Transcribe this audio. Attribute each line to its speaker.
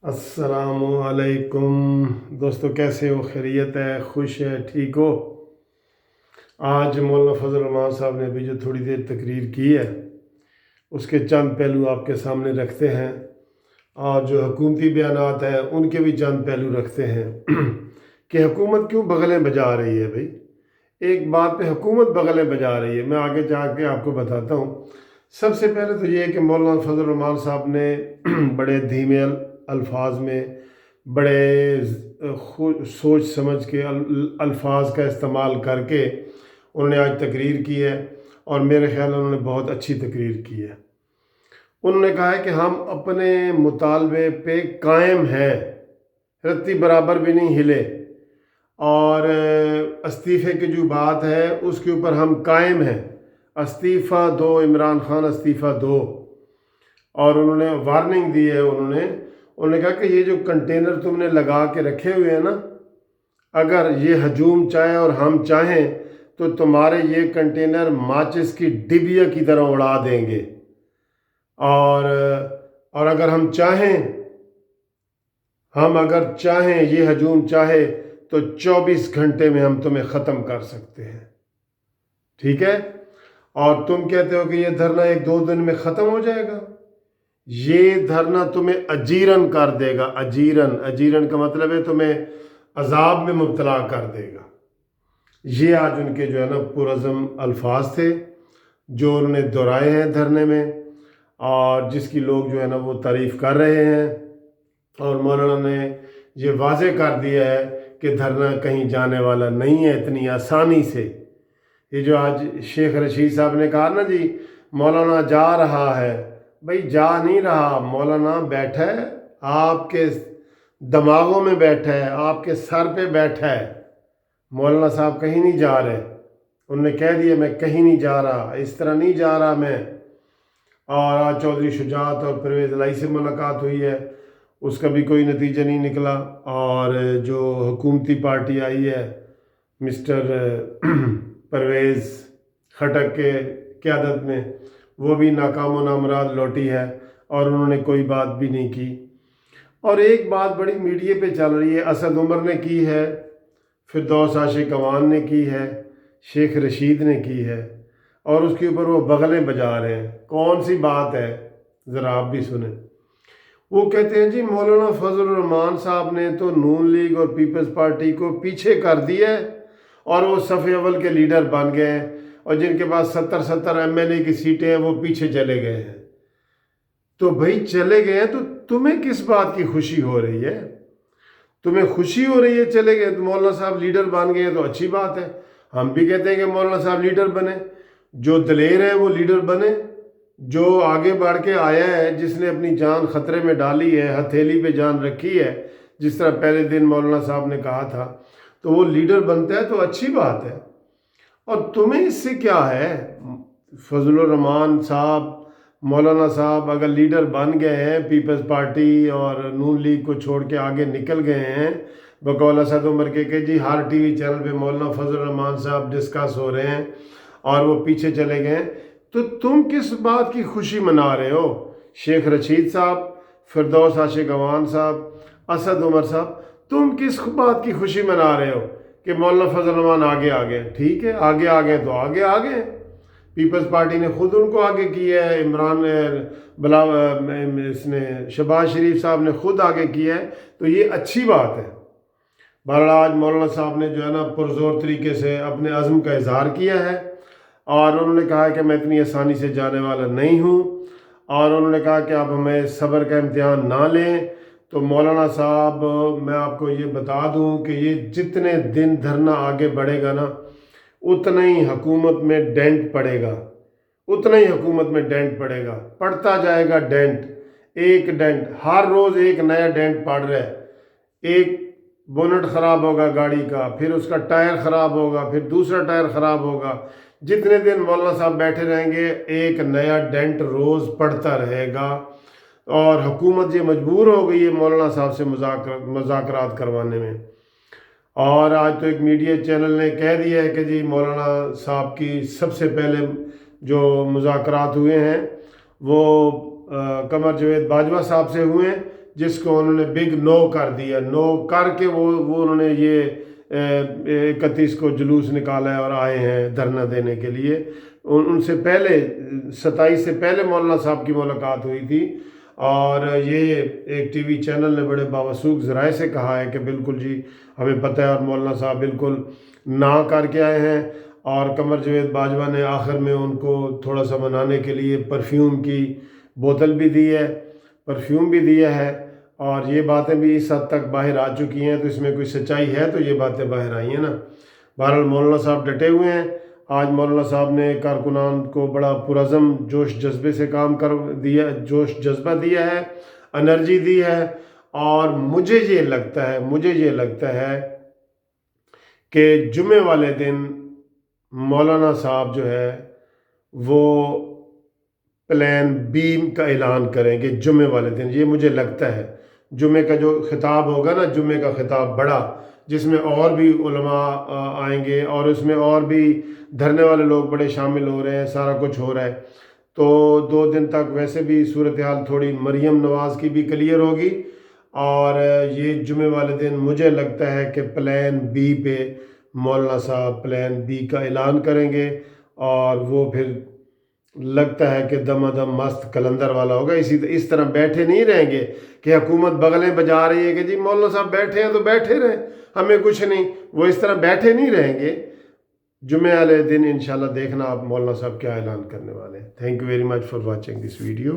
Speaker 1: السلام علیکم دوستو، کیسے ہو؟ خیریت ہے؟ خوش ہے؟ ٹھیک ہو؟ آج مولانا فضل الرحمن صاحب نے ابھی جو تھوڑی دیر تقریر کی ہے اس کے چند پہلو آپ کے سامنے رکھتے ہیں، اور جو حکومتی بیانات ہیں ان کے بھی چند پہلو رکھتے ہیں کہ حکومت کیوں بغلیں بجا رہی ہے۔ بھائی ایک بات پہ حکومت بغلیں بجا رہی ہے، میں آگے جا کے آپ کو بتاتا ہوں۔ سب سے پہلے تو یہ ہے کہ مولانا فضل الرحمن صاحب نے بڑے دھیمے الفاظ میں، بڑے سوچ سمجھ کے الفاظ کا استعمال کر کے انہوں نے آج تقریر کی ہے، اور میرے خیال میں انہوں نے بہت اچھی تقریر کی ہے۔ انہوں نے کہا ہے کہ ہم اپنے مطالبے پہ قائم ہیں، رتی برابر بھی نہیں ہلے، اور استعفے کی جو بات ہے اس کے اوپر ہم قائم ہیں۔ استعفیٰ دو، عمران خان استعفیٰ دو۔ اور انہوں نے وارننگ دی ہے، انہوں نے کہا کہ یہ جو کنٹینر تم نے لگا کے رکھے ہوئے ہیں نا، اگر یہ ہجوم چاہے اور ہم چاہیں تو تمہارے یہ کنٹینر ماچس کی ڈبیا کی طرح اڑا دیں گے، اور اگر ہم چاہیں یہ ہجوم چاہے تو 24 گھنٹے میں ہم تمہیں ختم کر سکتے ہیں، ٹھیک ہے؟ اور تم کہتے ہو کہ یہ دھرنا 1-2 دن میں ختم ہو جائے گا۔ یہ دھرنا تمہیں اجیرن کر دے گا، اجیرن کا مطلب ہے تمہیں عذاب میں مبتلا کر دے گا۔ یہ آج ان کے جو ہے نا پرعزم الفاظ تھے جو انہوں نے دہرائے ہیں دھرنے میں، اور جس کی لوگ جو ہے نا وہ تعریف کر رہے ہیں۔ اور مولانا نے یہ واضح کر دیا ہے کہ دھرنا کہیں جانے والا نہیں ہے اتنی آسانی سے۔ یہ جو آج شیخ رشید صاحب نے کہا نا جی مولانا جا رہا ہے، بھائی جا نہیں رہا، مولانا بیٹھا ہے، آپ کے دماغوں میں بیٹھا ہے، آپ کے سر پہ بیٹھا ہے۔ مولانا صاحب کہیں نہیں جا رہے، انہوں نے کہہ دیا میں کہیں نہیں جا رہا، اس طرح نہیں جا رہا میں۔ اور آج چودھری شجاعت اور پرویز الہی سے ملاقات ہوئی ہے، اس کا بھی کوئی نتیجہ نہیں نکلا، اور جو حکومتی پارٹی آئی ہے مسٹر پرویز خٹک کے قیادت میں، وہ بھی ناکام و نامراد لوٹی ہے، اور انہوں نے کوئی بات بھی نہیں کی۔ اور ایک بات بڑی میڈیا پہ چل رہی ہے، اسد عمر نے کی ہے، فردوس عاشقوان نے کی ہے، شیخ رشید نے کی ہے، اور اس کے اوپر وہ بغلیں بجا رہے ہیں۔ کون سی بات ہے ذرا آپ بھی سنیں۔ وہ کہتے ہیں جی مولانا فضل الرحمن صاحب نے تو نون لیگ اور پیپلز پارٹی کو پیچھے کر دیا ہے، اور وہ صف اول کے لیڈر بن گئے ہیں، اور جن کے پاس 70 MLA کی سیٹیں ہیں وہ پیچھے چلے گئے ہیں۔ تو بھائی چلے گئے ہیں تو تمہیں کس بات کی خوشی ہو رہی ہے؟ تمہیں خوشی ہو رہی ہے چلے گئے، تو مولانا صاحب لیڈر بن گئے ہیں تو اچھی بات ہے، ہم بھی کہتے ہیں کہ مولانا صاحب لیڈر بنے، جو دلیر ہے وہ لیڈر بنے، جو آگے بڑھ کے آیا ہے، جس نے اپنی جان خطرے میں ڈالی ہے، ہتھیلی پہ جان رکھی ہے، جس طرح پہلے دن مولانا صاحب نے کہا تھا، تو وہ لیڈر بنتا ہے تو اچھی بات ہے۔ اور تمہیں اس سے کیا ہے؟ فضل الرحمن صاحب، مولانا صاحب اگر لیڈر بن گئے ہیں، پیپلز پارٹی اور نون لیگ کو چھوڑ کے آگے نکل گئے ہیں، بقول اسد عمر کے کہ جی ہر ٹی وی چینل پہ مولانا فضل الرحمن صاحب ڈسکس ہو رہے ہیں، اور وہ پیچھے چلے گئے ہیں، تو تم کس بات کی خوشی منا رہے ہو؟ شیخ رشید صاحب، فردوس عاشقوان صاحب، اسد عمر صاحب، تم کس بات کی خوشی منا رہے ہو کہ مولانا فضل الرحمن آگے آ گئے؟ ٹھیک ہے، آگے آ گئے تو آگے آ گئے، پیپلز پارٹی نے خود ان کو آگے کیا ہے، اس نے شہباز شریف صاحب نے خود آگے کیا ہے، تو یہ اچھی بات ہے۔ بہرحال آج مولانا صاحب نے جو ہے نا پرزور طریقے سے اپنے عزم کا اظہار کیا ہے، اور انہوں نے کہا کہ میں اتنی آسانی سے جانے والا نہیں ہوں، اور انہوں نے کہا کہ آپ ہمیں صبر کا امتحان نہ لیں۔ تو مولانا صاحب میں آپ کو یہ بتا دوں کہ یہ جتنے دن دھرنا آگے بڑھے گا نا، اتنا ہی حکومت میں ڈینٹ پڑے گا، اتنا ہی حکومت میں ڈینٹ پڑے گا، پڑتا جائے گا ڈینٹ، ایک ڈینٹ، ہر روز ایک نیا ڈینٹ پڑ رہا ہے۔ ایک بونٹ خراب ہوگا گاڑی کا، پھر اس کا ٹائر خراب ہوگا، پھر دوسرا ٹائر خراب ہوگا، جتنے دن مولانا صاحب بیٹھے رہیں گے ایک نیا ڈینٹ روز پڑتا رہے گا، اور حکومت یہ مجبور ہو گئی ہے مولانا صاحب سے مذاکرات کروانے میں۔ اور آج تو ایک میڈیا چینل نے کہہ دیا ہے کہ جی مولانا صاحب کی سب سے پہلے جو مذاکرات ہوئے ہیں وہ قمر جاوید باجوہ صاحب سے ہوئے ہیں، جس کو انہوں نے بگ نو کر دیا، نو کر کے وہ انہوں نے یہ 31 کو جلوس نکالا ہے اور آئے ہیں دھرنا دینے کے لیے۔ ان سے پہلے 27 سے پہلے مولانا صاحب کی ملاقات ہوئی تھی، اور یہ ایک ٹی وی چینل نے بڑے باوثوق ذرائع سے کہا ہے کہ بالکل جی ہمیں پتہ ہے، اور مولانا صاحب بالکل نہ کر کے آئے ہیں۔ اور قمر جاوید باجوہ نے آخر میں ان کو تھوڑا سا منانے کے لیے پرفیوم کی بوتل بھی دی ہے، پرفیوم بھی دیا ہے، اور یہ باتیں بھی اس حد تک باہر آ چکی ہیں، تو اس میں کوئی سچائی ہے تو یہ باتیں باہر آئی ہیں نا۔ بہرحال مولانا صاحب ڈٹے ہوئے ہیں۔ آج مولانا صاحب نے کارکنان کو بڑا پرعزم جوش جذبے سے کام کر دیا، جوش جذبہ دیا ہے، انرجی دی ہے، اور مجھے یہ لگتا ہے کہ جمعے والے دن مولانا صاحب جو ہے وہ پلان بی کا اعلان کریں گے جمعے والے دن، یہ مجھے لگتا ہے۔ جمعے کا جو خطاب ہوگا نا، جمعے کا خطاب بڑا، جس میں اور بھی علماء آئیں گے، اور اس میں اور بھی دھرنے والے لوگ بڑے شامل ہو رہے ہیں، سارا کچھ ہو رہا ہے، تو 2 دن تک ویسے بھی صورتحال تھوڑی مریم نواز کی بھی کلیئر ہوگی، اور یہ جمعے والے دن مجھے لگتا ہے کہ پلان بی پہ مولانا صاحب پلان بی کا اعلان کریں گے، اور وہ پھر لگتا ہے کہ دم دم مست کلندر والا ہوگا۔ اس طرح بیٹھے نہیں رہیں گے کہ حکومت بغلیں بجا رہی ہے کہ جی مولانا صاحب بیٹھے ہیں تو بیٹھے رہیں، ہمیں کچھ نہیں، وہ اس طرح بیٹھے نہیں رہیں گے۔ جمعے والے دن انشاءاللہ دیکھنا آپ مولانا صاحب کیا اعلان کرنے والے ہیں۔ Thank you very much for watching this video.